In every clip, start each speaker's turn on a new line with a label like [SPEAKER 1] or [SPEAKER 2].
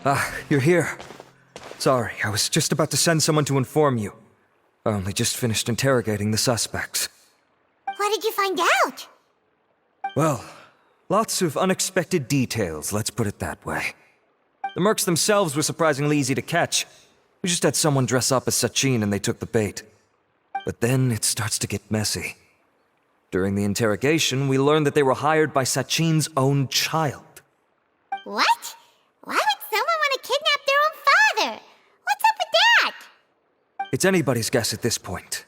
[SPEAKER 1] Ah, you're here. Sorry, I was just about to send someone to inform you. I only just finished interrogating the suspects.
[SPEAKER 2] What did you find out?
[SPEAKER 1] Well, lots of unexpected details, let's put it that way. The mercs themselves were surprisingly easy to catch. We just had someone dress up as Sachin and they took the bait. But then it starts to get messy. During the interrogation, we learned that they were hired by Sachin's own child.
[SPEAKER 2] What? Why would someone want to kidnap their own father? What's up with that?
[SPEAKER 1] It's anybody's guess at this point.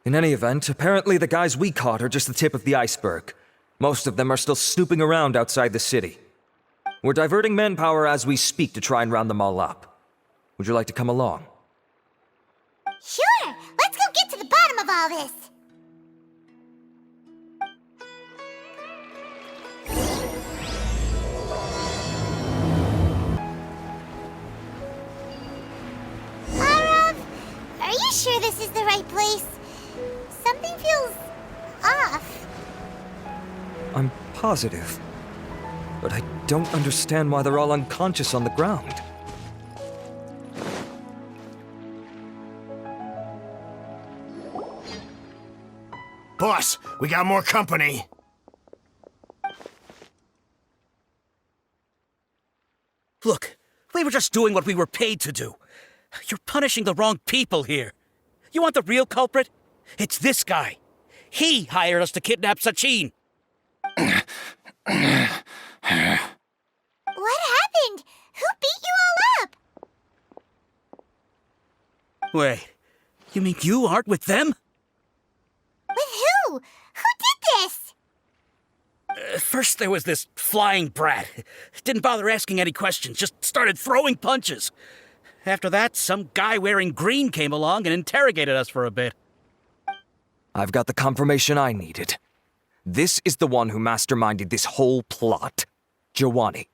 [SPEAKER 1] In any event, apparently the guys we caught are just the tip of the iceberg. Most of them are still snooping around outside the city. We're diverting manpower as we speak to try and round them all up. Would you like to come along?
[SPEAKER 2] Sure! Let's go get to the bottom of all this! Arav, are you sure this is the right place? Something feels off.
[SPEAKER 1] I'm positive. But I don't understand why they're all unconscious on the ground.
[SPEAKER 3] Boss, we got more company.
[SPEAKER 4] Look, we were just doing what we were paid to do. You're punishing the wrong people here. You want the real culprit? It's this guy. He hired us to kidnap Sachin.
[SPEAKER 2] What happened? Who beat you all up?
[SPEAKER 4] Wait, you mean you aren't with them?
[SPEAKER 2] With who? Who did this?
[SPEAKER 4] First there was this flying brat. Didn't bother asking any questions, just started throwing punches. After that, some guy wearing green came along and interrogated us for a bit.
[SPEAKER 1] I've got the confirmation I needed. This is the one who masterminded this whole plot. Jawani,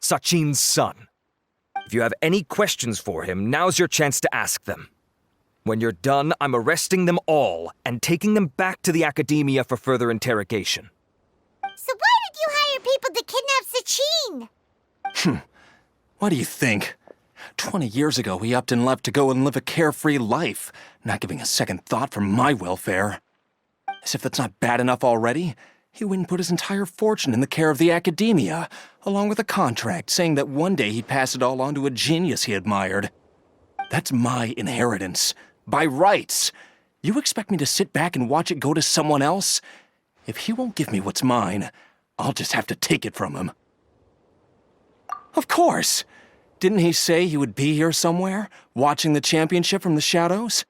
[SPEAKER 1] Sachin's son. If you have any questions for him, now's your chance to ask them. When you're done, I'm arresting them all and taking them back to the academia for further interrogation.
[SPEAKER 2] So why did you hire people to kidnap Sachin?
[SPEAKER 5] What do you think? 20 years ago, he upped and left to go and live a carefree life, not giving a second thought for my welfare. As if that's not bad enough already, he went and put his entire fortune in the care of the academia, along with a contract saying that one day he'd pass it all on to a genius he admired. That's my inheritance, by rights. You expect me to sit back and watch it go to someone else? If he won't give me what's mine, I'll just have to take it from him. Of course! Didn't he say he would be here somewhere, watching the championship from the shadows?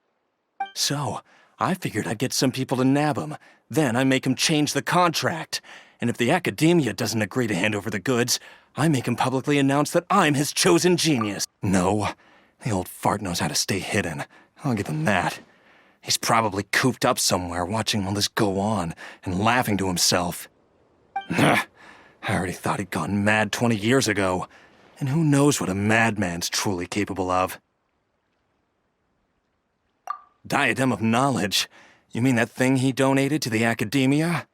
[SPEAKER 5] So, I figured I'd get some people to nab him. Then I make him change the contract. And if the academia doesn't agree to hand over the goods, I make him publicly announce that I'm his chosen genius. No, the old fart knows how to stay hidden. I'll give him that. He's probably cooped up somewhere watching all this go on and laughing to himself. I already thought he'd gone mad 20 years ago. And who knows what a madman's truly capable of. Diadem of Knowledge? You mean that thing he donated to the academia?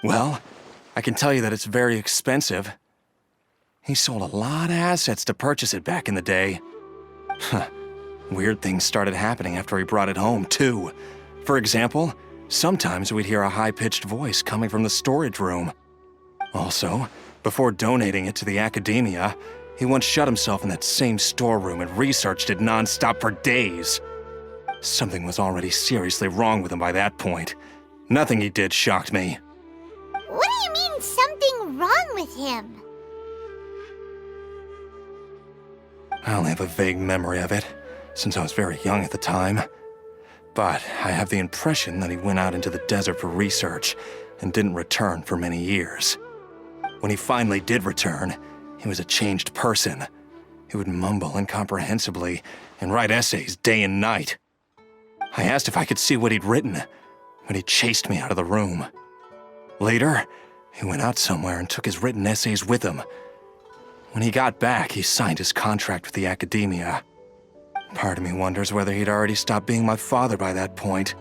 [SPEAKER 5] Well, I can tell you that it's very expensive. He sold a lot of assets to purchase it back in the day. Weird things started happening after he brought it home, too. For example, sometimes we'd hear a high-pitched voice coming from the storage room. Also, before donating it to the academia, he once shut himself in that same storeroom and researched it non-stop for days. Something was already seriously wrong with him by that point. Nothing he did shocked me.
[SPEAKER 2] What do you mean, something wrong with him?
[SPEAKER 5] I only have a vague memory of it, since I was very young at the time. But I have the impression that he went out into the desert for research and didn't return for many years. When he finally did return, he was a changed person. He would mumble incomprehensibly and write essays day and night. I asked if I could see what he'd written, but he chased me out of the room. Later, he went out somewhere and took his written essays with him. When he got back, he signed his contract with the academia. Part of me wonders whether he'd already stopped being my father by that point.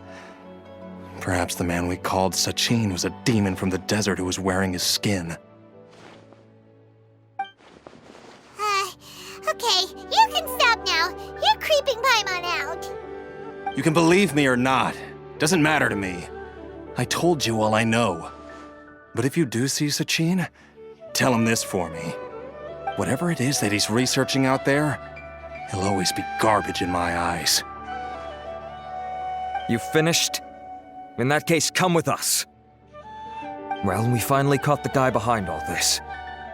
[SPEAKER 5] Perhaps the man we called Sachin was a demon from the desert who was wearing his skin.
[SPEAKER 2] Okay, you can stop now. You're creeping Paimon out.
[SPEAKER 5] You can believe me or not. Doesn't matter to me. I told you all I know. But if you do see Sachin, tell him this for me. Whatever it is that he's researching out there, he'll always be garbage in my eyes.
[SPEAKER 1] You finished? In that case, come with us. Well, we finally caught the guy behind all this.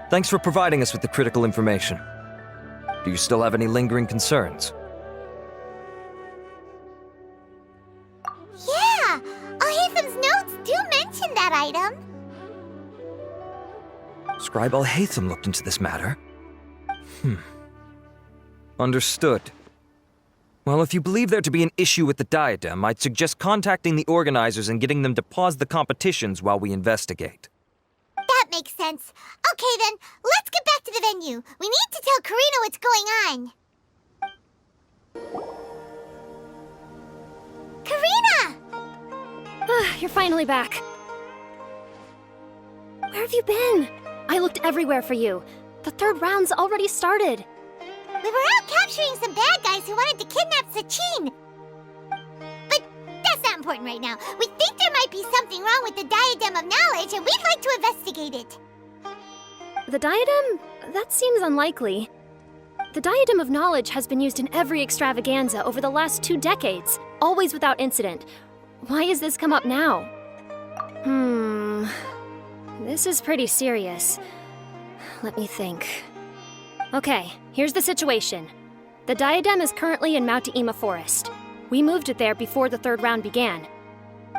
[SPEAKER 1] Thanks for providing us with the critical information. Do you still have any lingering concerns?
[SPEAKER 2] Yeah, Alhatham's notes do mention that item.
[SPEAKER 1] Scribe Alhatham looked into this matter. Understood. Well, if you believe there to be an issue with the diadem, I'd suggest contacting the organizers and getting them to pause the competitions while we investigate.
[SPEAKER 2] That makes sense. Okay then, let's get back to the venue. We need to tell Karina what's going on. Karina!
[SPEAKER 6] You're finally back. Where have you been? I looked everywhere for you. The third round's already started.
[SPEAKER 2] We were out capturing some bad guys who wanted to kidnap Sachin. But that's not important right now. We think there might be something wrong with the Diadem of Knowledge, and we'd like to investigate it.
[SPEAKER 6] The diadem? That seems unlikely. The Diadem of Knowledge has been used in every extravaganza over the last 2 decades, always without incident. Why has this come up now? This is pretty serious. Let me think. Okay, here's the situation. The diadem is currently in Mount Ima Forest. We moved it there before the third round began.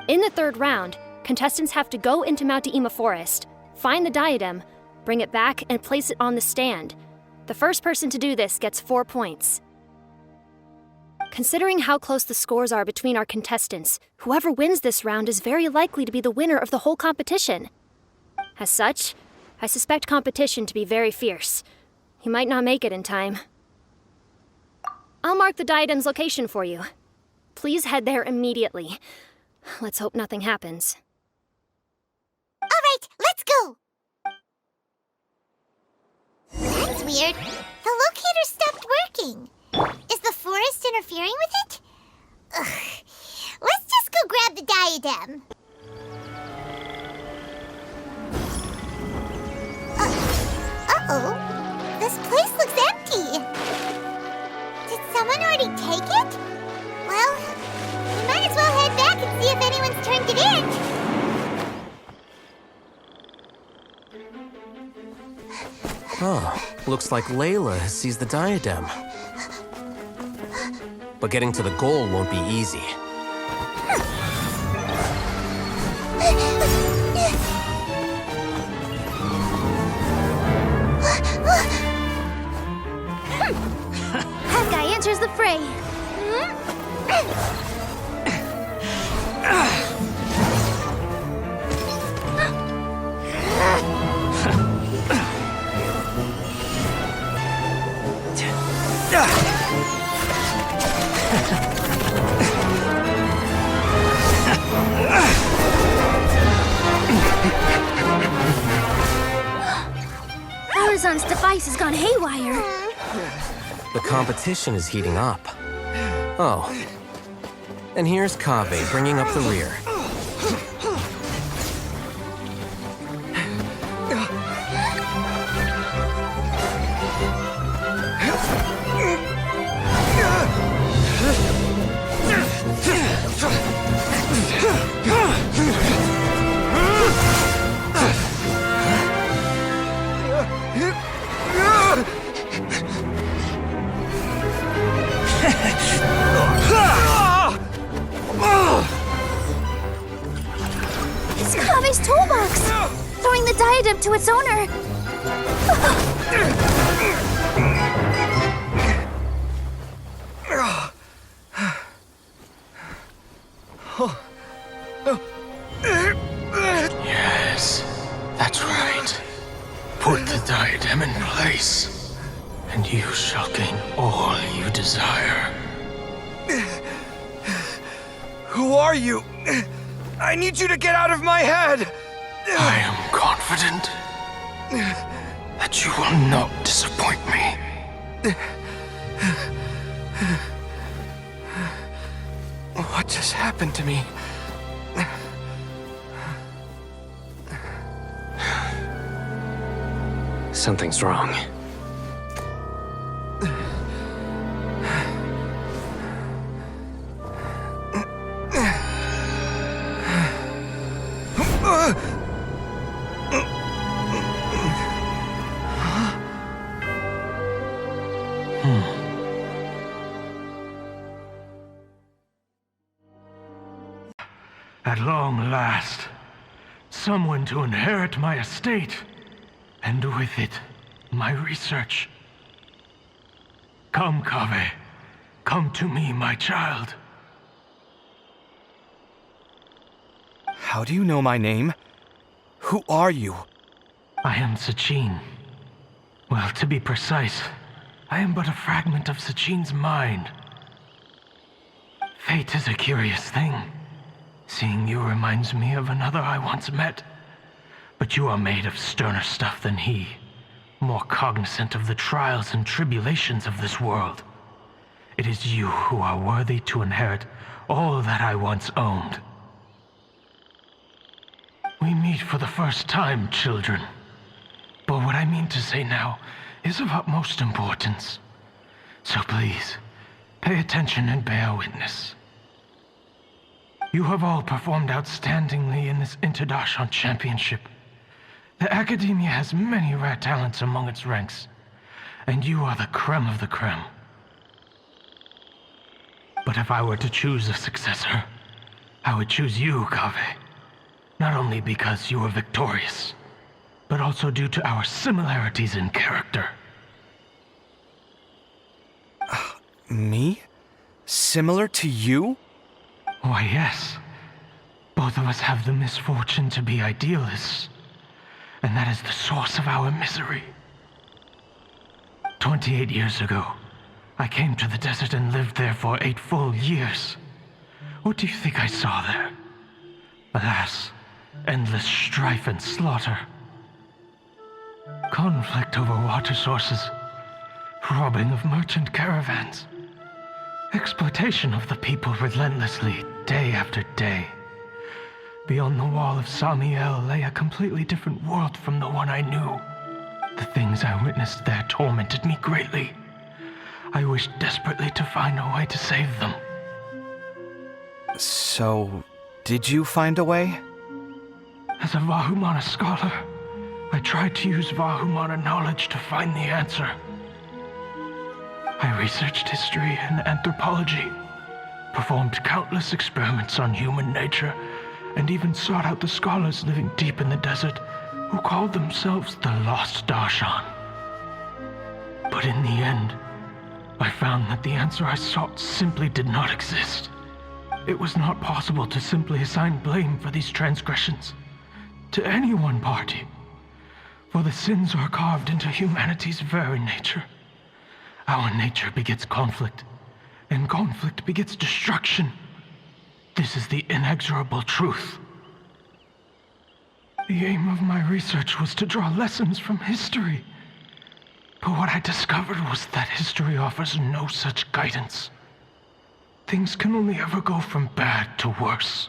[SPEAKER 6] In the third round, contestants have to go into Mount Ima Forest, find the diadem, bring it back, and place it on the stand. The first person to do this gets 4 points. Considering how close the scores are between our contestants, whoever wins this round is very likely to be the winner of the whole competition. As such, I suspect competition to be very fierce. You might not make it in time. I'll mark the diadem's location for you. Please head there immediately. Let's hope nothing happens.
[SPEAKER 2] All right, let's go. That's weird. The locator stopped working. Is the forest interfering with it? Ugh. Let's just go grab the diadem. Uh-oh. This place looks empty. Did someone already take it? Well, we might as well head back and see if anyone's turned it in.
[SPEAKER 7] Oh, looks like Layla has seized the diadem. But getting to the goal won't be easy.
[SPEAKER 2] That guy enters the fray.
[SPEAKER 6] Horizon's device has gone haywire.
[SPEAKER 7] The competition is heating up. Oh. And here's Kaveh bringing up the rear.
[SPEAKER 2] It's Kaveh's toolbox! Throwing the diadem to its owner!
[SPEAKER 8] Yes, that's right. Put the diadem in place, and you shall gain all you desire.
[SPEAKER 3] Who are you? I need you to get out of my head!
[SPEAKER 8] I am confident that you will not disappoint me.
[SPEAKER 5] What just happened to me? Something's wrong.
[SPEAKER 8] At long last, someone to inherit my estate, and with it, my research. Come, Kaveh. Come to me, my child.
[SPEAKER 3] How do you know my name? Who are you?
[SPEAKER 8] I am Sachin. Well, to be precise, I am but a fragment of Sachin's mind. Fate is a curious thing. Seeing you reminds me of another I once met. But you are made of sterner stuff than he, more cognizant of the trials and tribulations of this world. It is you who are worthy to inherit all that I once owned. We meet for the first time, children. But what I mean to say now is of utmost importance. So please, pay attention and bear witness. You have all performed outstandingly in this Interdarshan Championship. The Academia has many rare talents among its ranks, and you are the creme of the creme. But if I were to choose a successor, I would choose you, Kaveh. Not only because you were victorious, but also due to our similarities in character.
[SPEAKER 3] Me? Similar to you?
[SPEAKER 8] Why, yes. Both of us have the misfortune to be idealists, and that is the source of our misery. 28 years ago, I came to the desert and lived there for 8 full years. What do you think I saw there? Alas, endless strife and slaughter. Conflict over water sources, robbing of merchant caravans, exploitation of the people relentlessly, day after day. Beyond the wall of Samiel lay a completely different world from the one I knew. The things I witnessed there tormented me greatly. I wished desperately to find a way to save them.
[SPEAKER 3] So, did you find a way?
[SPEAKER 8] As a Vahumana scholar, I tried to use Vahumana knowledge to find the answer. I researched history and anthropology, performed countless experiments on human nature, and even sought out the scholars living deep in the desert who called themselves the Lost Darshan. But in the end, I found that the answer I sought simply did not exist. It was not possible to simply assign blame for these transgressions to any one party, for the sins are carved into humanity's very nature. Our nature begets conflict, and conflict begets destruction. This is the inexorable truth. The aim of my research was to draw lessons from history. But what I discovered was that history offers no such guidance. Things can only ever go from bad to worse.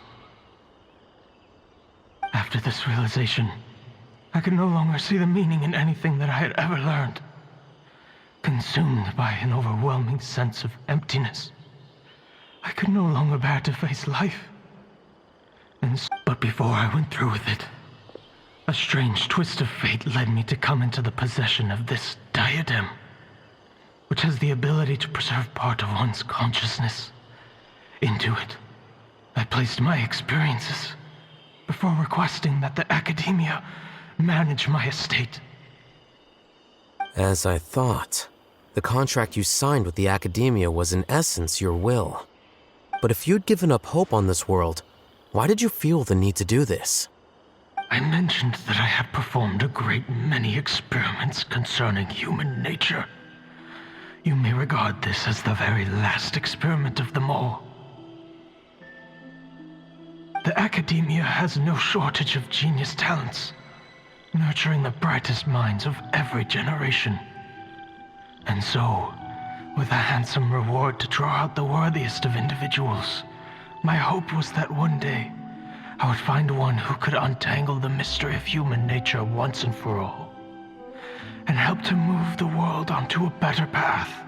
[SPEAKER 8] After this realization, I could no longer see the meaning in anything that I had ever learned. Consumed by an overwhelming sense of emptiness, I could no longer bear to face life. But before I went through with it, a strange twist of fate led me to come into the possession of this diadem, which has the ability to preserve part of one's consciousness. Into it, I placed my experiences before requesting that the Academia manage my estate.
[SPEAKER 7] As I thought, the contract you signed with the Academia was in essence your will. But if you'd given up hope on this world, why did you feel the need to do this?
[SPEAKER 8] I mentioned that I had performed a great many experiments concerning human nature. You may regard this as the very last experiment of them all. The Academia has no shortage of genius talents, nurturing the brightest minds of every generation. And so, with a handsome reward to draw out the worthiest of individuals, my hope was that one day I would find one who could untangle the mystery of human nature once and for all, and help to move the world onto a better path.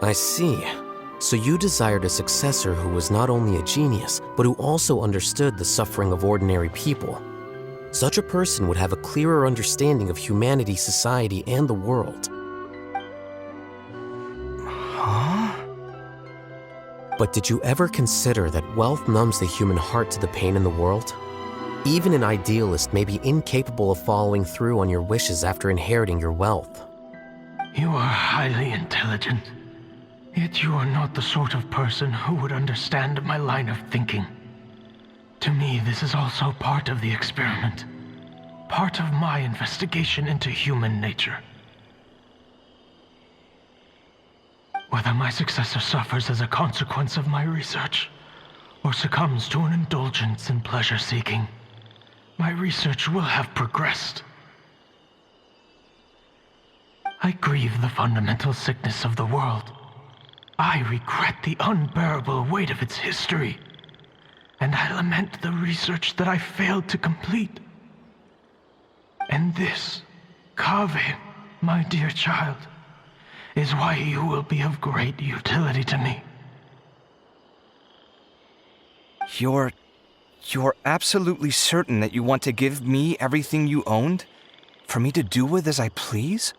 [SPEAKER 7] I see. So you desired a successor who was not only a genius, but who also understood the suffering of ordinary people. Such a person would have a clearer understanding of humanity, society, and the world.
[SPEAKER 3] Huh?
[SPEAKER 7] But did you ever consider that wealth numbs the human heart to the pain in the world? Even an idealist may be incapable of following through on your wishes after inheriting your wealth.
[SPEAKER 8] You are highly intelligent, yet you are not the sort of person who would understand my line of thinking. To me, this is also part of the experiment, part of my investigation into human nature. Whether my successor suffers as a consequence of my research, or succumbs to an indulgence in pleasure-seeking, my research will have progressed. I grieve the fundamental sickness of the world. I regret the unbearable weight of its history. And I lament the research that I failed to complete. And this, Kaveh, my dear child, is why you will be of great utility to me.
[SPEAKER 3] You're absolutely certain that you want to give me everything you owned? For me to do with as I please?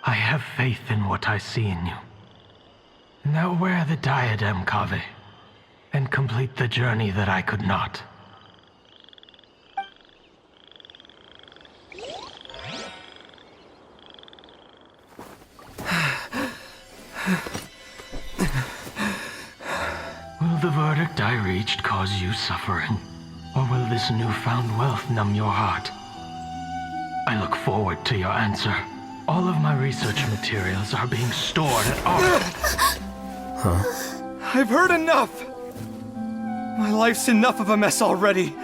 [SPEAKER 8] I have faith in what I see in you. Now wear the diadem, Kaveh, and complete the journey that I could not. Will the verdict I reached cause you suffering? Or will this newfound wealth numb your heart? I look forward to your answer. All of my research materials are being stored at our...
[SPEAKER 3] I've heard enough! My life's enough of a mess already.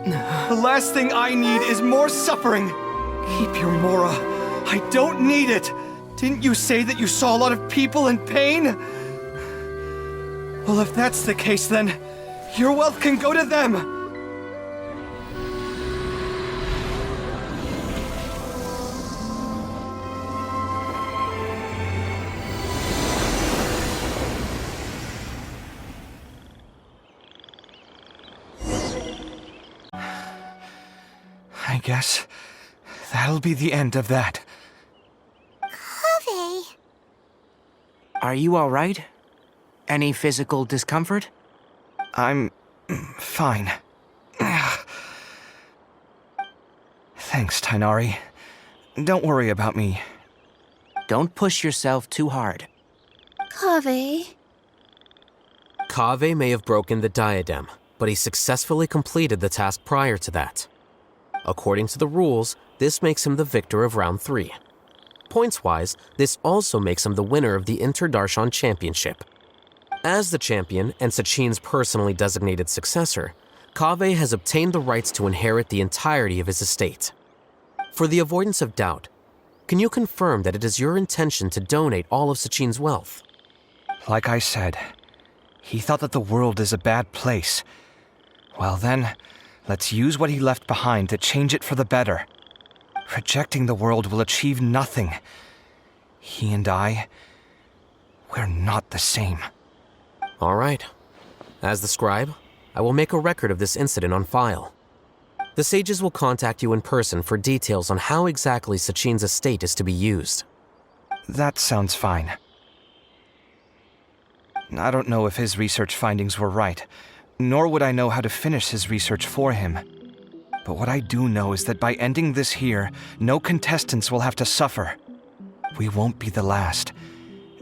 [SPEAKER 3] The last thing I need is more suffering. Keep your Mora. I don't need it. Didn't you say that you saw a lot of people in pain? Well, if that's the case, then your wealth can go to them. I guess that'll be the end of that.
[SPEAKER 2] Kaveh.
[SPEAKER 9] Are you all right? Any physical discomfort?
[SPEAKER 3] I'm fine. Thanks, Tignari. Don't worry about me.
[SPEAKER 9] Don't push yourself too hard.
[SPEAKER 2] Kaveh.
[SPEAKER 7] Kaveh may have broken the diadem, but he successfully completed the task prior to that. According to the rules, this makes him the victor of round 3. Points-wise, this also makes him the winner of the Interdarshan Championship. As the champion and Sachin's personally designated successor, Kaveh has obtained the rights to inherit the entirety of his estate. For the avoidance of doubt, can you confirm that it is your intention to donate all of Sachin's wealth?
[SPEAKER 3] Like I said, he thought that the world is a bad place. Well then, let's use what he left behind to change it for the better. Rejecting the world will achieve nothing. He and I, we're not the same.
[SPEAKER 7] All right. As the scribe, I will make a record of this incident on file. The sages will contact you in person for details on how exactly Sachin's estate is to be used.
[SPEAKER 3] That sounds fine. I don't know if his research findings were right, nor would I know how to finish his research for him. But what I do know is that by ending this here, no contestants will have to suffer. We won't be the last.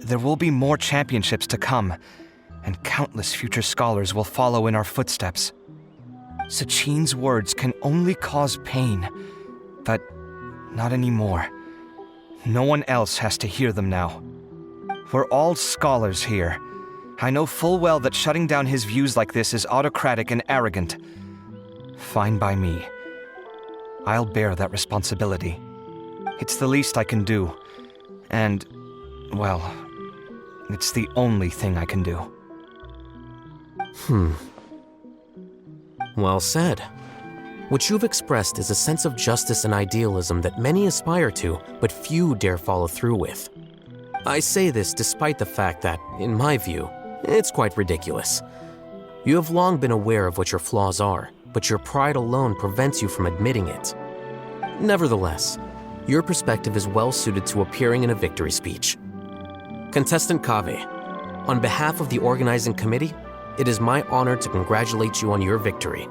[SPEAKER 3] There will be more championships to come, and countless future scholars will follow in our footsteps. Sachin's words can only cause pain, but not anymore. No one else has to hear them now. We're all scholars here. I know full well that shutting down his views like this is autocratic and arrogant. Fine by me. I'll bear that responsibility. It's the least I can do, And, well, it's the only thing I can do.
[SPEAKER 7] Well said. What you've expressed is a sense of justice and idealism that many aspire to, but few dare follow through with. I say this despite the fact that, in my view, it's quite ridiculous. You have long been aware of what your flaws are, but your pride alone prevents you from admitting it. Nevertheless, your perspective is well suited to appearing in a victory speech. Contestant Kaveh, on behalf of the organizing committee, it is my honor to congratulate you on your victory.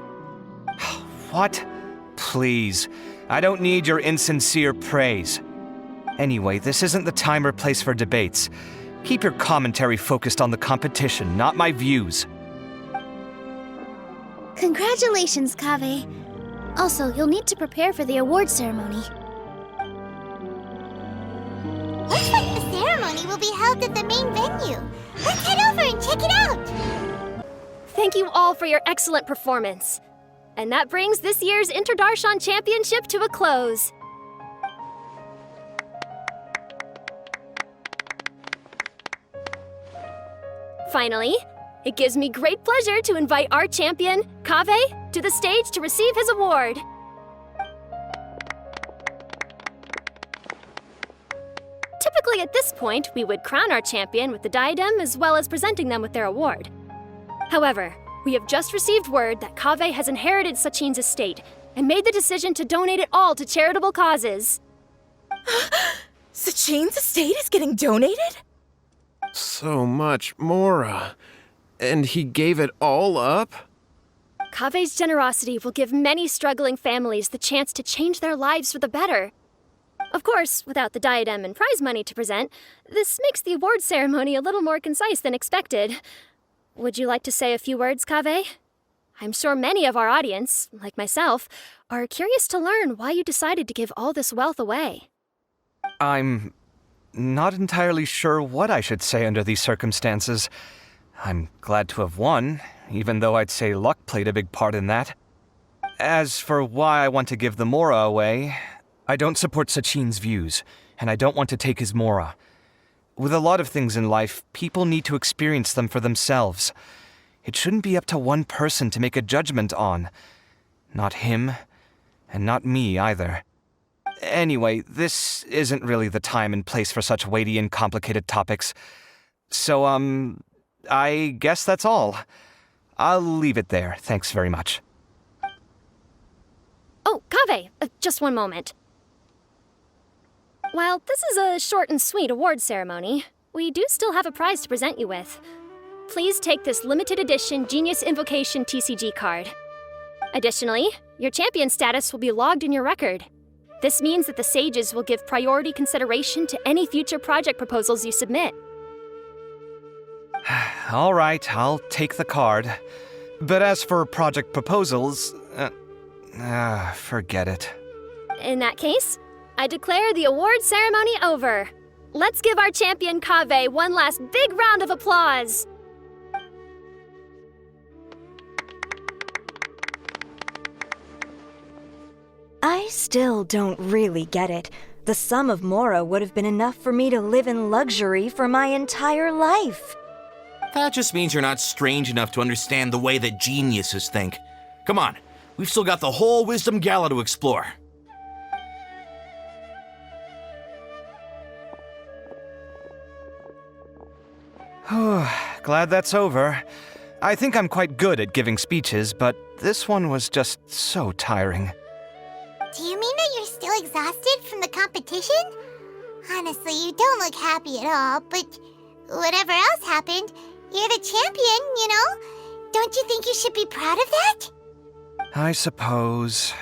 [SPEAKER 3] What? Please, I don't need your insincere praise. Anyway, this isn't the time or place for debates. Keep your commentary focused on the competition, not my views.
[SPEAKER 2] Congratulations, Kaveh. Also, you'll need to prepare for the award ceremony. Looks like the ceremony will be held at the main venue. Let's head over and check it out!
[SPEAKER 6] Thank you all for your excellent performance. And that brings this year's Interdarshan Championship to a close. Finally, it gives me great pleasure to invite our champion, Kaveh, to the stage to receive his award. Typically at this point, we would crown our champion with the diadem as well as presenting them with their award. However, we have just received word that Kaveh has inherited Sachin's estate and made the decision to donate it all to charitable causes.
[SPEAKER 10] Sachin's estate is getting donated?
[SPEAKER 11] So much, Mora. And he gave it all up?
[SPEAKER 6] Kaveh's generosity will give many struggling families the chance to change their lives for the better. Of course, without the diadem and prize money to present, this makes the award ceremony a little more concise than expected. Would you like to say a few words, Kaveh? I'm sure many of our audience, like myself, are curious to learn why you decided to give all this wealth away.
[SPEAKER 3] I'm not entirely sure what I should say under these circumstances. I'm glad to have won, even though I'd say luck played a big part in that. As for why I want to give the Mora away, I don't support Sachin's views, and I don't want to take his Mora. With a lot of things in life, people need to experience them for themselves. It shouldn't be up to one person to make a judgment on. Not him, and not me either. Anyway, this isn't really the time and place for such weighty and complicated topics. So, I guess that's all. I'll leave it there. Thanks very much.
[SPEAKER 6] Oh, Kaveh, just one moment. While this is a short and sweet award ceremony, we do still have a prize to present you with. Please take this limited edition Genius Invocation TCG card. Additionally, your champion status will be logged in your record. This means that the sages will give priority consideration to any future project proposals you submit.
[SPEAKER 3] All right, I'll take the card. But as for project proposals, forget it.
[SPEAKER 6] In that case, I declare the award ceremony over. Let's give our champion Kaveh one last big round of applause.
[SPEAKER 10] I still don't really get it. The sum of Mora would have been enough for me to live in luxury for my entire life.
[SPEAKER 12] That just means you're not strange enough to understand the way that geniuses think. Come on, we've still got the whole Wisdom Gala to explore.
[SPEAKER 3] Glad that's over. I think I'm quite good at giving speeches, but this one was just so tiring.
[SPEAKER 2] Do you mean that you're still exhausted from the competition? Honestly, you don't look happy at all, but whatever else happened, you're the champion, you know? Don't you think you should be proud of that?
[SPEAKER 3] I suppose.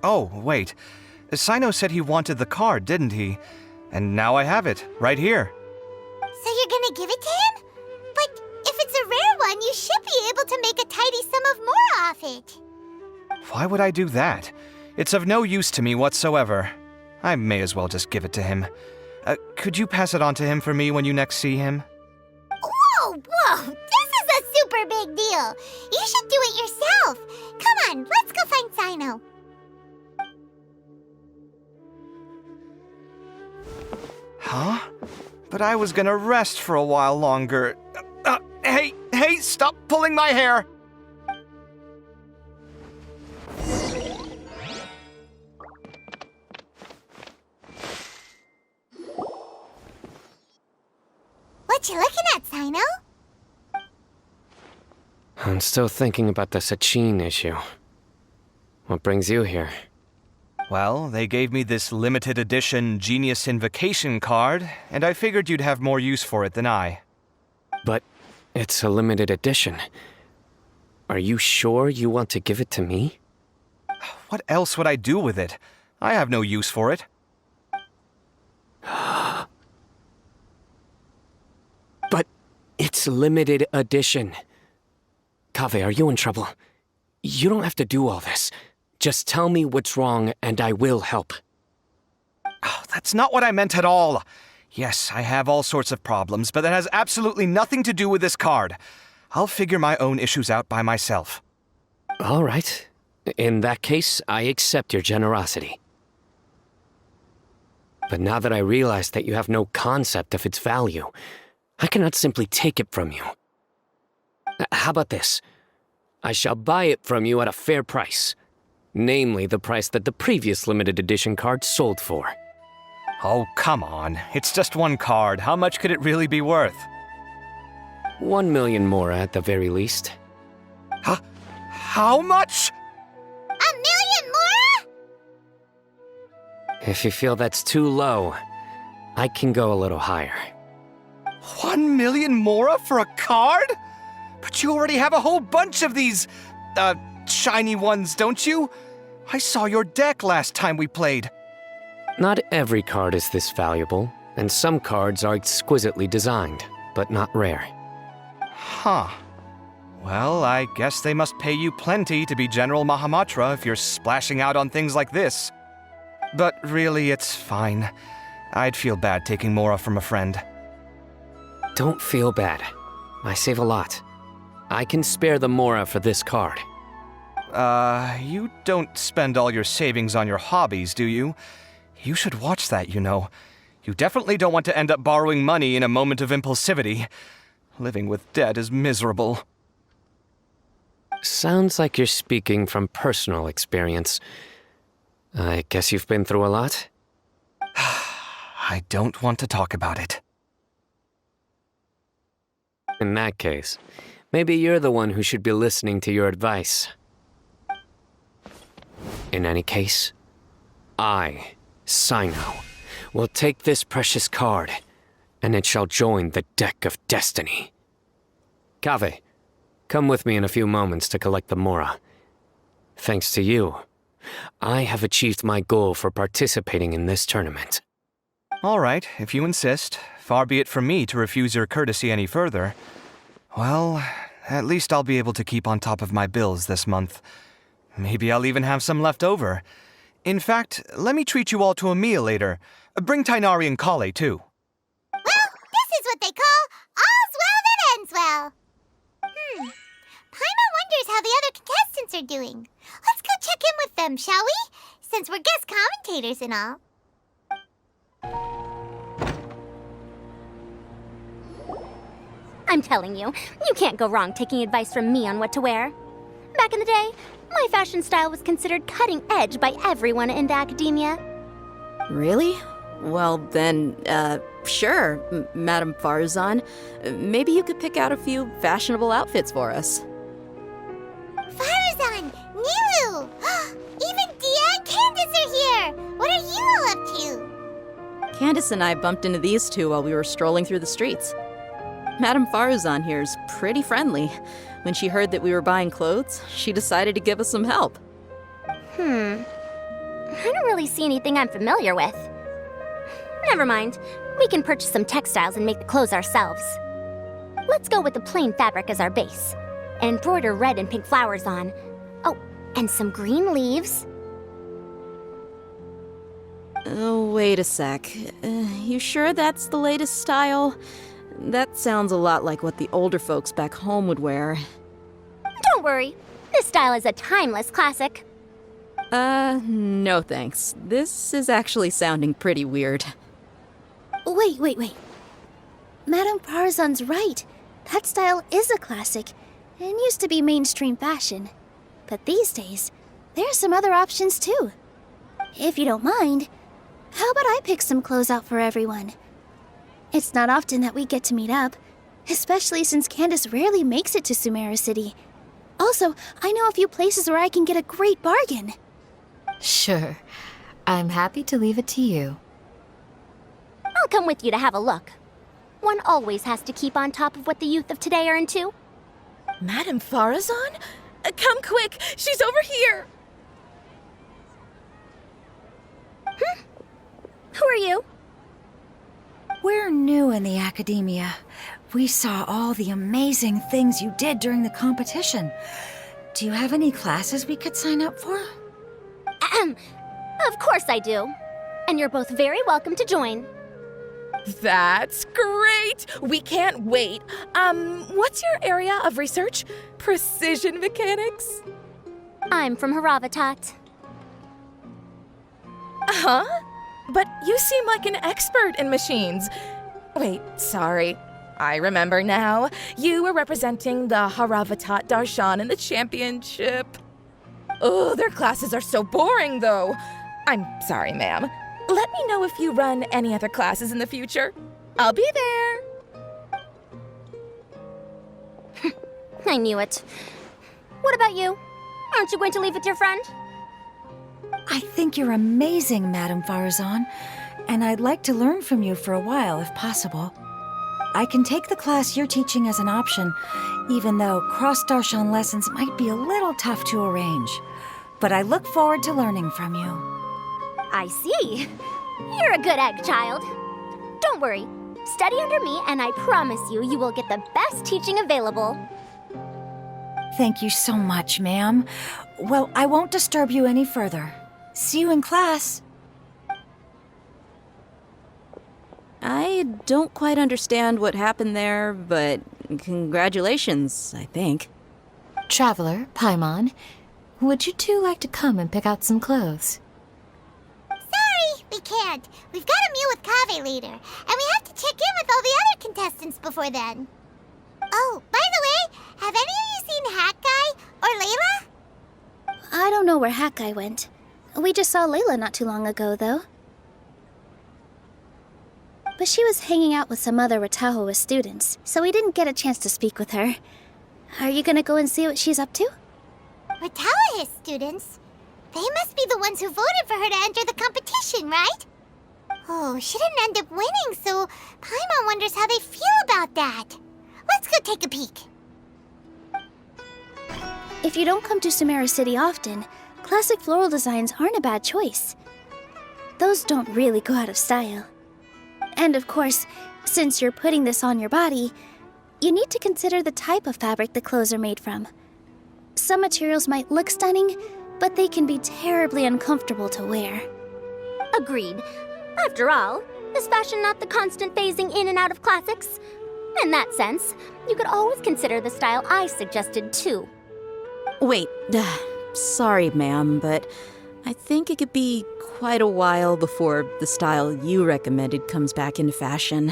[SPEAKER 3] Oh, wait. Cyno said he wanted the card, didn't he? And now I have it, right here.
[SPEAKER 2] So you're gonna give it to him? But if it's a rare one, you should be able to make a tidy sum of Mora off it.
[SPEAKER 3] Why would I do that? It's of no use to me whatsoever. I may as well just give it to him. Could you pass it on to him for me when you next see him?
[SPEAKER 2] Whoa! This is a super big deal. You should do it yourself. Come on, let's go find Cyno.
[SPEAKER 3] Huh? But I was gonna rest for a while longer. Hey, stop pulling my hair!
[SPEAKER 2] What you looking at, Cyno?
[SPEAKER 13] I'm still thinking about the Sachin issue. What brings you here?
[SPEAKER 3] Well, they gave me this limited edition Genius Invocation card, and I figured you'd have more use for it than I.
[SPEAKER 13] But it's a limited edition. Are you sure you want to give it to me?
[SPEAKER 3] What else would I do with it? I have no use for it.
[SPEAKER 13] But it's limited edition. Kaveh, are you in trouble? You don't have to do all this. Just tell me what's wrong and I will help.
[SPEAKER 3] Oh, that's not what I meant at all. Yes, I have all sorts of problems, but that has absolutely nothing to do with this card. I'll figure my own issues out by myself.
[SPEAKER 13] All right. In that case, I accept your generosity. But now that I realize that you have no concept of its value, I cannot simply take it from you. How about this? I shall buy it from you at a fair price. Namely, the price that the previous limited edition card sold for.
[SPEAKER 3] Oh, come on. It's just one card. How much could it really be worth?
[SPEAKER 13] 1 million more at the very least.
[SPEAKER 3] How much?
[SPEAKER 2] 1 million more?
[SPEAKER 13] If you feel that's too low, I can go a little higher.
[SPEAKER 3] 1 million mora for a card? But you already have a whole bunch of these, shiny ones, don't you? I saw your deck last time we played.
[SPEAKER 13] Not every card is this valuable, and some cards are exquisitely designed, but not rare.
[SPEAKER 3] Huh. Well, I guess they must pay you plenty to be General Mahamatra if you're splashing out on things like this. But really, it's fine. I'd feel bad taking mora from a friend.
[SPEAKER 13] Don't feel bad. I save a lot. I can spare the mora for this card.
[SPEAKER 3] You don't spend all your savings on your hobbies, do you? You should watch that, you know. You definitely don't want to end up borrowing money in a moment of impulsivity. Living with debt is miserable.
[SPEAKER 13] Sounds like you're speaking from personal experience. I guess you've been through a lot?
[SPEAKER 3] I don't want to talk about it.
[SPEAKER 13] In that case, maybe you're the one who should be listening to your advice. In any case, I, Cyno, will take this precious card, and it shall join the deck of destiny. Kaveh, come with me in a few moments to collect the mora. Thanks to you, I have achieved my goal for participating in this tournament.
[SPEAKER 3] All right, if you insist. Far be it from me to refuse your courtesy any further. Well, at least I'll be able to keep on top of my bills this month. Maybe I'll even have some left over. In fact, let me treat you all to a meal later. Bring Tignari and Collei, too.
[SPEAKER 2] Well, this is what they call all's well that ends well. Paimon wonders how the other contestants are doing. Let's go check in with them, shall we? Since we're guest commentators and all.
[SPEAKER 14] I'm telling you, you can't go wrong taking advice from me on what to wear. Back in the day, my fashion style was considered cutting edge by everyone in the academia.
[SPEAKER 15] Really? Well then, sure, Madame Farzan. Maybe you could pick out a few fashionable outfits for us.
[SPEAKER 2] Farzan! Nilou! Even Dia and Candace are here! What are you all up to?
[SPEAKER 15] Candace and I bumped into these two while we were strolling through the streets. Madame Farzan here's pretty friendly. When she heard that we were buying clothes, she decided to give us some help.
[SPEAKER 14] I don't really see anything I'm familiar with. Never mind. We can purchase some textiles and make the clothes ourselves. Let's go with the plain fabric as our base, and embroider red and pink flowers on. Oh, and some green leaves.
[SPEAKER 15] Oh, wait a sec. You sure that's the latest style? That sounds a lot like what the older folks back home would wear.
[SPEAKER 14] Don't worry. This style is a timeless classic.
[SPEAKER 15] No thanks. This is actually sounding pretty weird.
[SPEAKER 16] Wait. Madame Farazan's right. That style is a classic and used to be mainstream fashion. But these days, there are some other options too. If you don't mind, how about I pick some clothes out for everyone? It's not often that we get to meet up, especially since Candace rarely makes it to Sumeru City. Also, I know a few places where I can get a great bargain.
[SPEAKER 17] Sure. I'm happy to leave it to you.
[SPEAKER 14] I'll come with you to have a look. One always has to keep on top of what the youth of today are into.
[SPEAKER 18] Madame Farazan? Come quick! She's over here!
[SPEAKER 14] Who are you?
[SPEAKER 19] We're new in the academia. We saw all the amazing things you did during the competition. Do you have any classes we could sign up for?
[SPEAKER 14] Of course I do. And you're both very welcome to join.
[SPEAKER 18] That's great! We can't wait. What's your area of research? Precision mechanics?
[SPEAKER 14] I'm from Haravatat.
[SPEAKER 18] Huh? But you seem like an expert in machines. Wait, sorry. I remember now. You were representing the Haravatat Darshan in the championship. Oh, their classes are so boring, though. I'm sorry, ma'am. Let me know if you run any other classes in the future. I'll be there.
[SPEAKER 14] I knew it. What about you? Aren't you going to leave with your friend?
[SPEAKER 19] I think you're amazing, Madame Farazan, and I'd like to learn from you for a while, if possible. I can take the class you're teaching as an option, even though cross-Darshan lessons might be a little tough to arrange. But I look forward to learning from you.
[SPEAKER 14] I see. You're a good egg, child. Don't worry. Study under me, and I promise you, you will get the best teaching available.
[SPEAKER 19] Thank you so much, ma'am. Well, I won't disturb you any further. See you in class.
[SPEAKER 15] I don't quite understand what happened there, but congratulations, I think.
[SPEAKER 17] Traveler, Paimon, would you two like to come and pick out some clothes?
[SPEAKER 2] Sorry, we can't. We've got a meal with Kaveh later, and we have to check in with all the other contestants before then. Oh, by the way, have any of you seen Hat Guy or Layla?
[SPEAKER 16] I don't know where Hat Guy went. We just saw Layla not too long ago, though. But she was hanging out with some other Ratahoa students, so we didn't get a chance to speak with her. Are you gonna go and see what she's up to?
[SPEAKER 2] Ratahoa students? They must be the ones who voted for her to enter the competition, right? Oh, she didn't end up winning, so Paimon wonders how they feel about that. Let's go take a peek.
[SPEAKER 16] If you don't come to Sumeru City often, classic floral designs aren't a bad choice. Those don't really go out of style. And of course, since you're putting this on your body, you need to consider the type of fabric the clothes are made from. Some materials might look stunning, but they can be terribly uncomfortable to wear.
[SPEAKER 14] Agreed. After all, is fashion not the constant phasing in and out of classics? In that sense, you could always consider the style I suggested too.
[SPEAKER 15] Wait, sorry, ma'am, but I think it could be quite a while before the style you recommended comes back into fashion.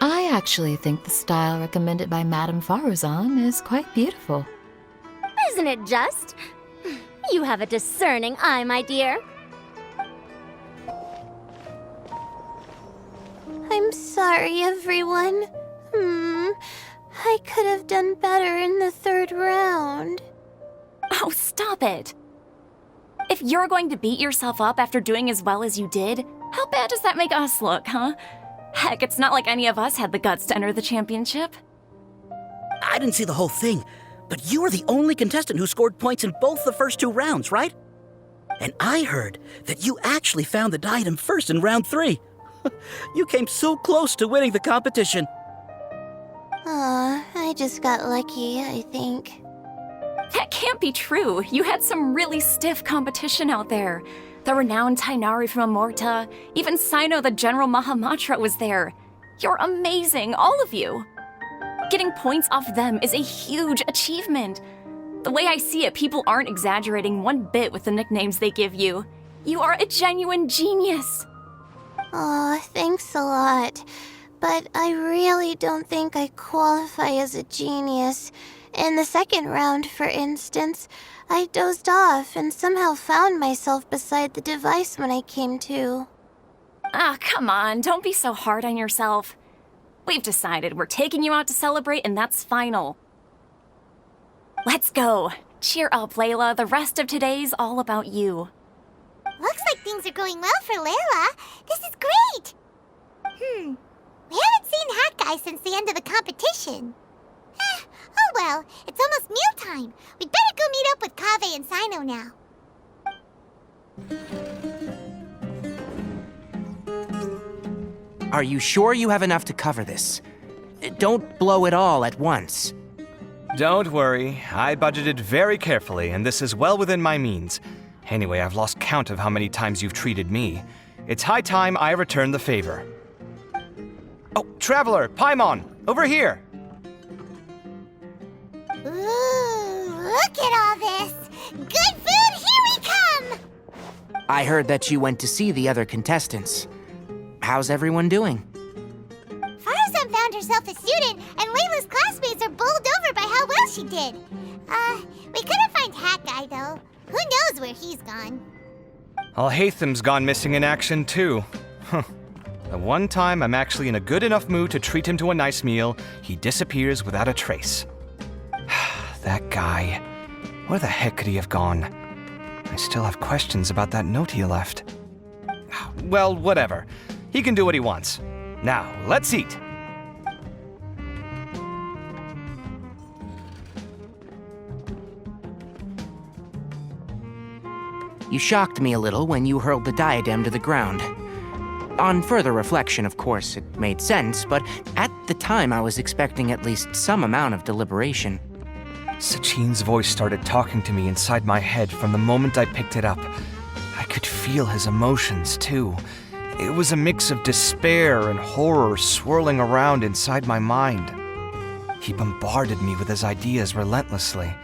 [SPEAKER 17] I actually think the style recommended by Madame Farazan is quite beautiful.
[SPEAKER 14] Isn't it just? You have a discerning eye, my dear.
[SPEAKER 2] I'm sorry, everyone. I could have done better in the third round.
[SPEAKER 20] Oh, stop it! If you're going to beat yourself up after doing as well as you did, how bad does that make us look, huh? Heck, it's not like any of us had the guts to enter the championship.
[SPEAKER 4] I didn't see the whole thing, but you were the only contestant who scored points in both the first two rounds, right? And I heard that you actually found the diadem first in round 3. You came so close to winning the competition.
[SPEAKER 2] I just got lucky, I think.
[SPEAKER 20] That can't be true. You had some really stiff competition out there. The renowned Tignari from Amorta, even Cyno the General Mahamatra was there. You're amazing, all of you. Getting points off them is a huge achievement. The way I see it, people aren't exaggerating one bit with the nicknames they give you. You are a genuine genius.
[SPEAKER 2] Oh, thanks a lot. But I really don't think I qualify as a genius. In the second round, for instance, I dozed off and somehow found myself beside the device when I came to.
[SPEAKER 20] Ah, come on, don't be so hard on yourself. We've decided we're taking you out to celebrate, and that's final. Let's go. Cheer up, Layla. The rest of today's all about you.
[SPEAKER 2] Looks like things are going well for Layla. This is great! We haven't seen Hat Guy since the end of the competition. Oh well, it's almost mealtime. We'd better go meet up with Kaveh and Cyno now.
[SPEAKER 9] Are you sure you have enough to cover this? Don't blow it all at once.
[SPEAKER 3] Don't worry. I budgeted very carefully, and this is well within my means. Anyway, I've lost count of how many times you've treated me. It's high time I return the favor. Oh, Traveler, Paimon, over here!
[SPEAKER 2] Ooh, look at all this! Good food, here we come!
[SPEAKER 9] I heard that you went to see the other contestants. How's everyone doing?
[SPEAKER 2] Farzan found herself a student, and Layla's classmates are bowled over by how well she did. We couldn't find Hat Guy, though. Who knows where he's gone?
[SPEAKER 3] Alhatham's gone missing in action, too. The one time I'm actually in a good enough mood to treat him to a nice meal, he disappears without a trace. That guy. Where the heck could he have gone? I still have questions about that note he left. Well, whatever. He can do what he wants. Now, let's eat.
[SPEAKER 9] You shocked me a little when you hurled the diadem to the ground. On further reflection, of course, it made sense, but at the time I was expecting at least some amount of deliberation.
[SPEAKER 3] Sachin's voice started talking to me inside my head from the moment I picked it up. I could feel his emotions, too. It was a mix of despair and horror swirling around inside my mind. He bombarded me with his ideas relentlessly,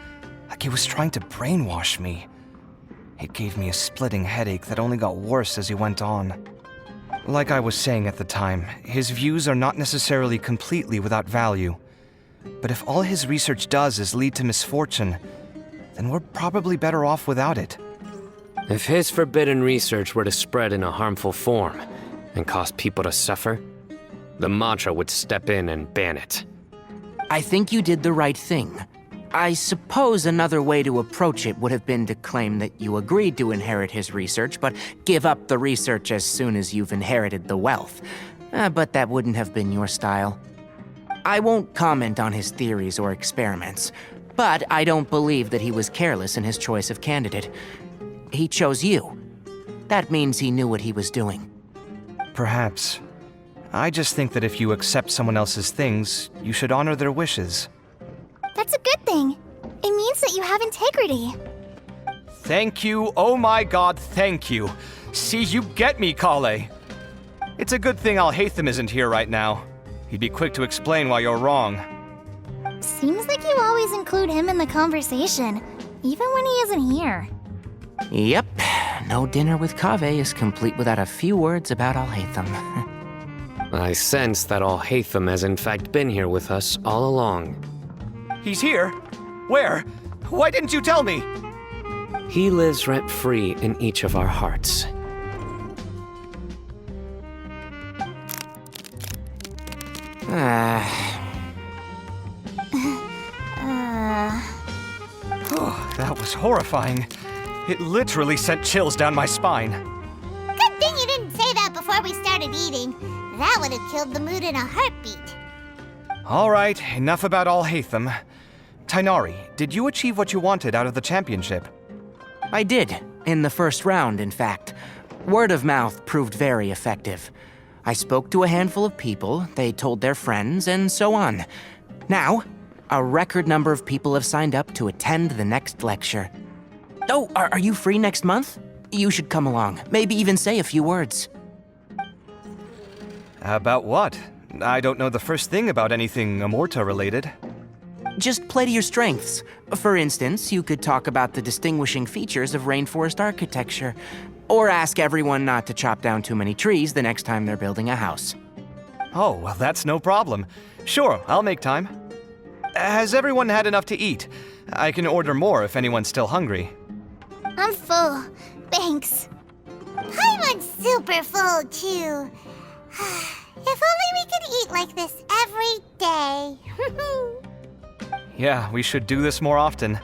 [SPEAKER 3] like he was trying to brainwash me. It gave me a splitting headache that only got worse as he went on. Like I was saying at the time, his views are not necessarily completely without value. But if all his research does is lead to misfortune, then we're probably better off without it.
[SPEAKER 13] If his forbidden research were to spread in a harmful form and cause people to suffer, the Mantra would step in and ban it.
[SPEAKER 9] I think you did the right thing. I suppose another way to approach it would have been to claim that you agreed to inherit his research, but give up the research as soon as you've inherited the wealth. But that wouldn't have been your style. I won't comment on his theories or experiments, but I don't believe that he was careless in his choice of candidate. He chose you. That means he knew what he was doing.
[SPEAKER 3] Perhaps. I just think that if you accept someone else's things, you should honor their wishes.
[SPEAKER 2] That's a good thing. It means that you have integrity.
[SPEAKER 3] Thank you, oh my god, thank you. See, you get me, Collei. It's a good thing Alhatham isn't here right now. He'd be quick to explain why you're wrong.
[SPEAKER 2] Seems like you always include him in the conversation, even when he isn't here.
[SPEAKER 9] Yep, no dinner with Kaveh is complete without a few words about Alhatham.
[SPEAKER 13] I sense that Alhatham has in fact been here with us all along.
[SPEAKER 3] He's here? Where? Why didn't you tell me?
[SPEAKER 13] He lives rent-free in each of our hearts.
[SPEAKER 3] Oh, that was horrifying. It literally sent chills down my spine.
[SPEAKER 2] Good thing you didn't say that before we started eating. That would have killed the mood in a heartbeat.
[SPEAKER 3] All right, enough about Alhatham. Tignari, did you achieve what you wanted out of the championship?
[SPEAKER 9] I did, in the first round, in fact. Word of mouth proved very effective. I spoke to a handful of people, they told their friends, and so on. Now, a record number of people have signed up to attend the next lecture. Oh, are you free next month? You should come along, maybe even say a few words.
[SPEAKER 3] About what? I don't know the first thing about anything Amorta-related.
[SPEAKER 9] Just play to your strengths. For instance, you could talk about the distinguishing features of rainforest architecture. Or ask everyone not to chop down too many trees the next time they're building a house.
[SPEAKER 3] Oh, well, that's no problem. Sure, I'll make time. Has everyone had enough to eat? I can order more if anyone's still hungry.
[SPEAKER 2] I'm full. Thanks. I'm super full, too. If only we could eat like this every day.
[SPEAKER 3] Yeah, we should do this more often.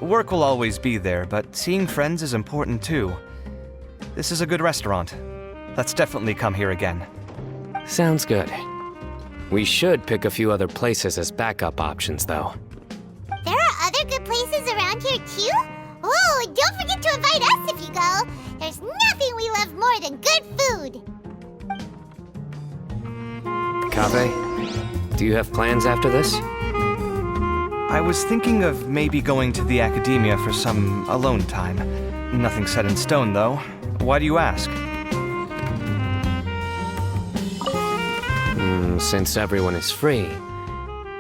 [SPEAKER 3] Work will always be there, but seeing friends is important too. This is a good restaurant. Let's definitely come here again.
[SPEAKER 13] Sounds good. We should pick a few other places as backup options, though.
[SPEAKER 2] There are other good places around here, too? Oh, and don't forget to invite us if you go. There's nothing we love more than good food.
[SPEAKER 13] Kaveh, do you have plans after this?
[SPEAKER 3] I was thinking of maybe going to the academia for some alone time. Nothing set in stone, though. Why do you ask?
[SPEAKER 13] Since everyone is free,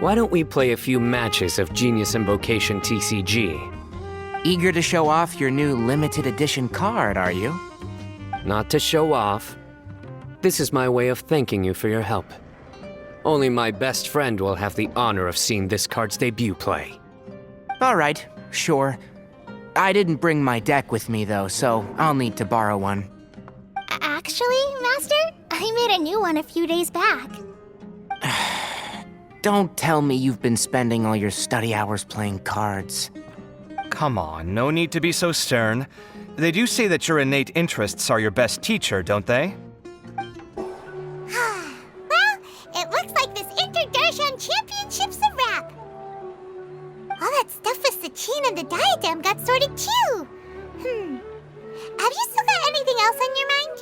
[SPEAKER 13] why don't we play a few matches of Genius Invocation TCG?
[SPEAKER 9] Eager to show off your new limited edition card, are you?
[SPEAKER 13] Not to show off. This is my way of thanking you for your help. Only my best friend will have the honor of seeing this card's debut play.
[SPEAKER 9] All right, sure. I didn't bring my deck with me, though, so I'll need to borrow one.
[SPEAKER 2] Actually, Master, I made a new one a few days back.
[SPEAKER 9] Don't tell me you've been spending all your study hours playing cards.
[SPEAKER 3] Come on, no need to be so stern. They do say that your innate interests are your best teacher, don't they?
[SPEAKER 2] It looks like this Inter-Darshan Championship's a wrap. All that stuff with Sachin and the diadem got sorted too. Have you still got anything else on your mind?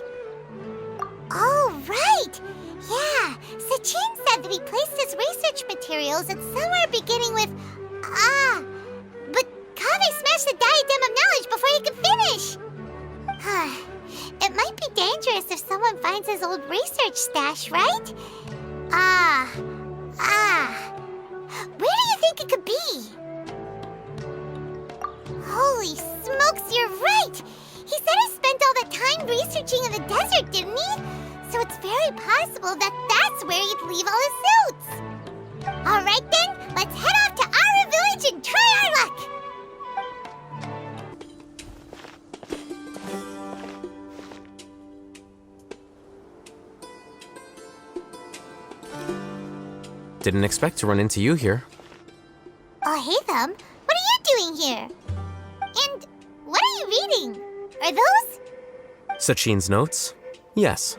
[SPEAKER 2] Oh, right. Yeah, Sachin said that he placed his research materials at somewhere beginning with but Kaveh smashed the diadem of knowledge before he could finish. It might be dangerous if someone finds his old research stash, right? Where do you think it could be? Holy smokes, you're right! He said he spent all that time researching in the desert, didn't he? So it's very possible that that's where he'd leave all his notes. All right then, let's head off to Ara Village and try our luck!
[SPEAKER 7] Didn't expect to run into you here.
[SPEAKER 2] Oh, hey, Thumb. What are you doing here? And what are you reading? Are those?
[SPEAKER 7] Sachin's notes? Yes.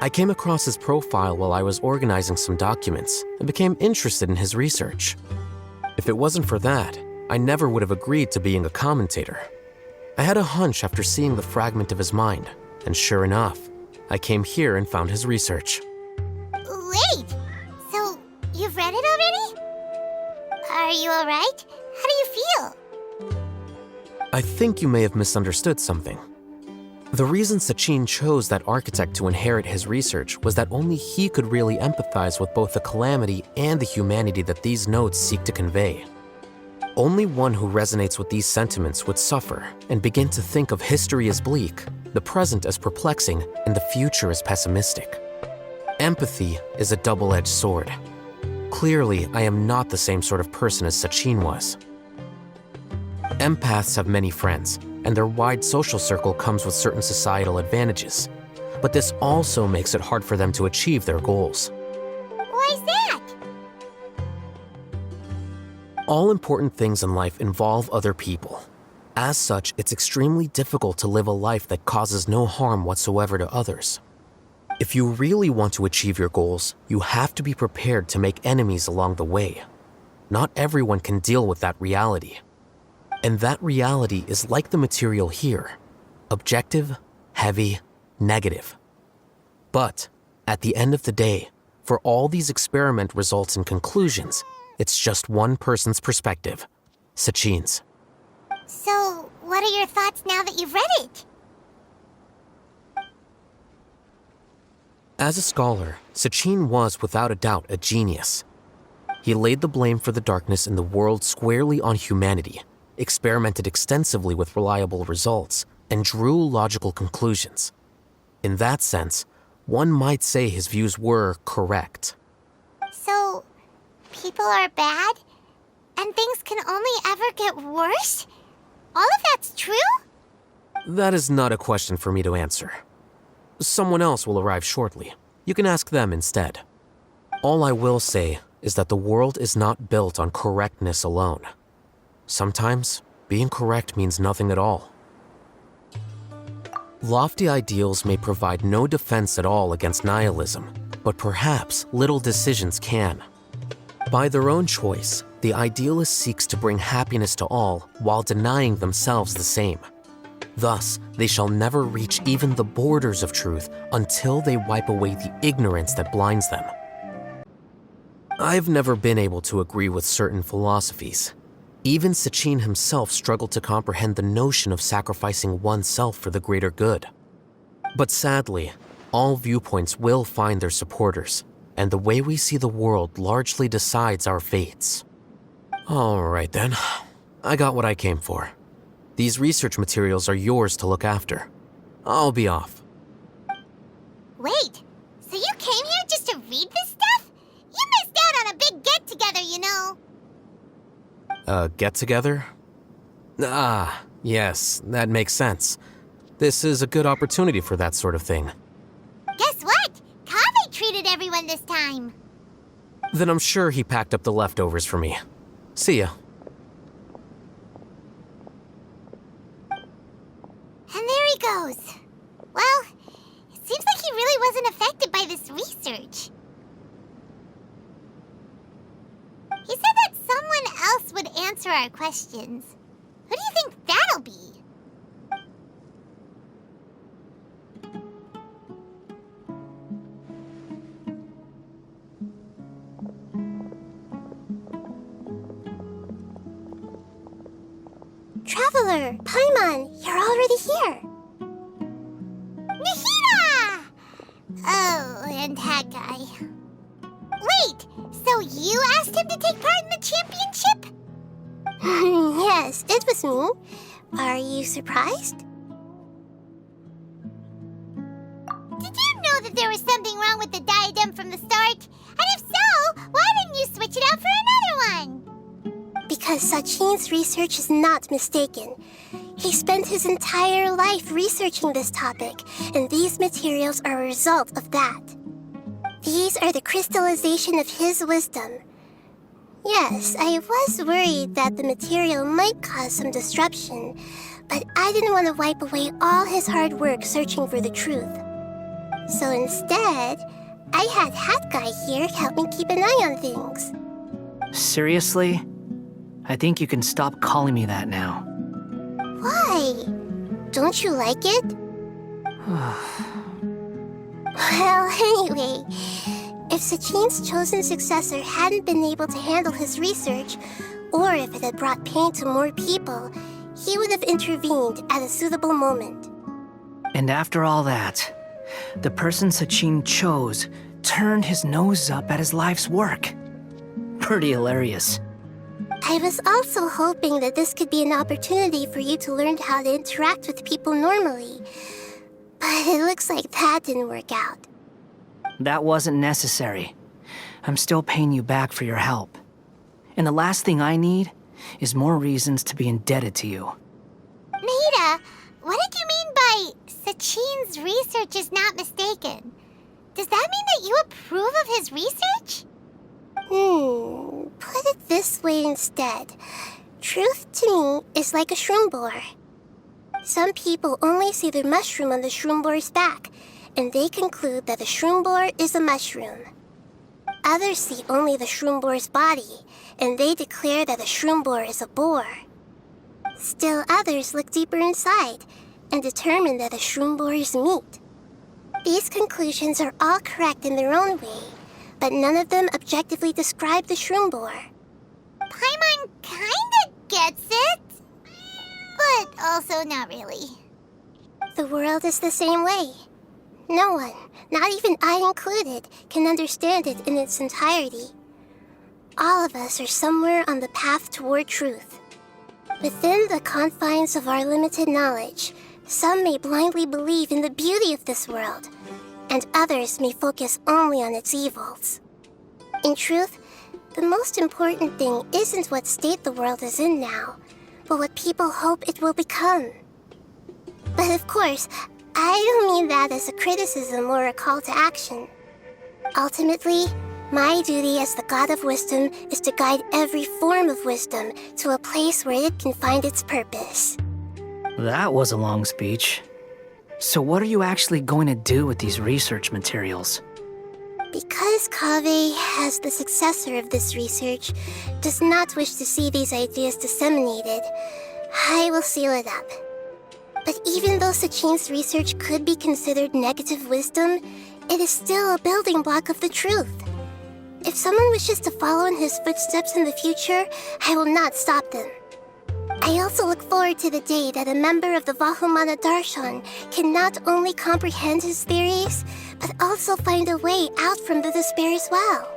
[SPEAKER 7] I came across his profile while I was organizing some documents and became interested in his research. If it wasn't for that, I never would have agreed to being a commentator. I had a hunch after seeing the fragment of his mind, and sure enough, I came here and found his research.
[SPEAKER 2] Wait! So, you've read it already? Are you alright? How do you feel?
[SPEAKER 7] I think you may have misunderstood something. The reason Sachin chose that architect to inherit his research was that only he could really empathize with both the calamity and the humanity that these notes seek to convey. Only one who resonates with these sentiments would suffer and begin to think of history as bleak, the present as perplexing, and the future as pessimistic. Empathy is a double-edged sword. Clearly, I am not the same sort of person as Sachin was. Empaths have many friends, and their wide social circle comes with certain societal advantages. But this also makes it hard for them to achieve their goals.
[SPEAKER 2] Why's that?
[SPEAKER 7] All important things in life involve other people. As such, it's extremely difficult to live a life that causes no harm whatsoever to others. If you really want to achieve your goals, you have to be prepared to make enemies along the way. Not everyone can deal with that reality. And that reality is like the material here. Objective, heavy, negative. But, at the end of the day, for all these experiment results and conclusions, it's just one person's perspective, Sachin's.
[SPEAKER 2] So, what are your thoughts now that you've read it?
[SPEAKER 7] As a scholar, Sachin was without a doubt a genius. He laid the blame for the darkness in the world squarely on humanity, experimented extensively with reliable results, and drew logical conclusions. In that sense, one might say his views were correct.
[SPEAKER 2] So, people are bad? And things can only ever get worse? All of that's true?
[SPEAKER 7] That is not a question for me to answer. Someone else will arrive shortly. You can ask them instead. All I will say is that the world is not built on correctness alone. Sometimes, being correct means nothing at all. Lofty ideals may provide no defense at all against nihilism, but perhaps little decisions can. By their own choice, the idealist seeks to bring happiness to all while denying themselves the same. Thus, they shall never reach even the borders of truth until they wipe away the ignorance that blinds them. I've never been able to agree with certain philosophies. Even Sachin himself struggled to comprehend the notion of sacrificing oneself for the greater good. But sadly, all viewpoints will find their supporters, and the way we see the world largely decides our fates. All right then, I got what I came for. These research materials are yours to look after. I'll be off.
[SPEAKER 2] Wait, so you came here just to read this stuff? You missed out on a big get-together, you know.
[SPEAKER 7] A get-together? Ah, yes, that makes sense. This is a good opportunity for that sort of thing.
[SPEAKER 2] Guess what? Kaveh treated everyone this time.
[SPEAKER 7] Then I'm sure he packed up the leftovers for me. See ya.
[SPEAKER 2] And there he goes. Well, it seems like he really wasn't affected by this research. He said that someone else would answer our questions. Who do you think that'll be? Traveler, Paimon, you're already here. Nahida! Oh, and that guy. Wait, so you asked him to take part in the championship? Yes, it was me. Are you surprised? Did you know that there was something wrong with the diadem from the start? And if so, why didn't you switch it out for another one? Because Sachin's research is not mistaken. He spent his entire life researching this topic, and these materials are a result of that. These are the crystallization of his wisdom. Yes, I was worried that the material might cause some disruption, but I didn't want to wipe away all his hard work searching for the truth. So instead, I had Hat Guy here help me keep an eye on things.
[SPEAKER 21] Seriously? I think you can stop calling me that now.
[SPEAKER 2] Why? Don't you like it? Well, anyway, if Sachin's chosen successor hadn't been able to handle his research, or if it had brought pain to more people, he would have intervened at a suitable moment.
[SPEAKER 21] And after all that, the person Sachin chose turned his nose up at his life's work. Pretty hilarious.
[SPEAKER 2] I was also hoping that this could be an opportunity for you to learn how to interact with people normally. But it looks like that didn't work out.
[SPEAKER 21] That wasn't necessary. I'm still paying you back for your help. And the last thing I need is more reasons to be indebted to you.
[SPEAKER 2] Nahida, what did you mean by Sachin's research is not mistaken? Does that mean that you approve of his research? Put it this way instead. Truth to me is like a shroom boar. Some people only see the mushroom on the shroom boar's back, and they conclude that the shroom boar is a mushroom. Others see only the shroom boar's body, and they declare that the shroom boar is a boar. Still others look deeper inside, and determine that the shroom boar is meat. These conclusions are all correct in their own way, but none of them objectively describe the shroom boar. Paimon kinda gets it, but also not really. The world is the same way. No one, not even I included, can understand it in its entirety. All of us are somewhere on the path toward truth. Within the confines of our limited knowledge, Some may blindly believe in the beauty of this world, and others may focus only on its evils. In truth, the most important thing isn't what state the world is in now, but what people hope it will become. But of course, I don't mean that as a criticism or a call to action. Ultimately, my duty as the God of Wisdom is to guide every form of wisdom to a place where it can find its purpose.
[SPEAKER 21] That was a long speech. So what are you actually going to do with these research materials?
[SPEAKER 2] Because Kaveh, as the successor of this research, does not wish to see these ideas disseminated, I will seal it up. But even though Sachine's research could be considered negative wisdom, it is still a building block of the truth. If someone wishes to follow in his footsteps in the future, I will not stop them. I also look forward to the day that a member of the Vahumana Darshan can not only comprehend his theories, but also find a way out from the despair as well.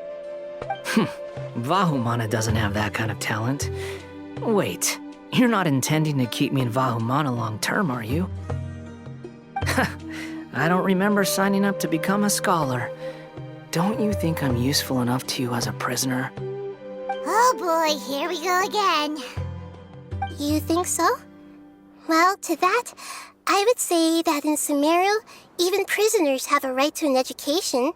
[SPEAKER 21] Vahumana doesn't have that kind of talent. Wait, you're not intending to keep me in Vahumana long term, are you? I don't remember signing up to become a scholar. Don't you think I'm useful enough to you as a prisoner?
[SPEAKER 2] Oh boy, here we go again. You think so? Well, to that, I would say that in Sumeru, even prisoners have a right to an education.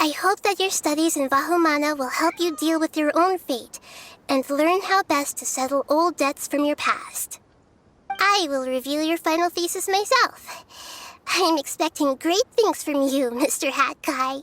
[SPEAKER 2] I hope that your studies in Vahumana will help you deal with your own fate and learn how best to settle old debts from your past. I will review your final thesis myself. I'm expecting great things from you, Mr. Hat Guy.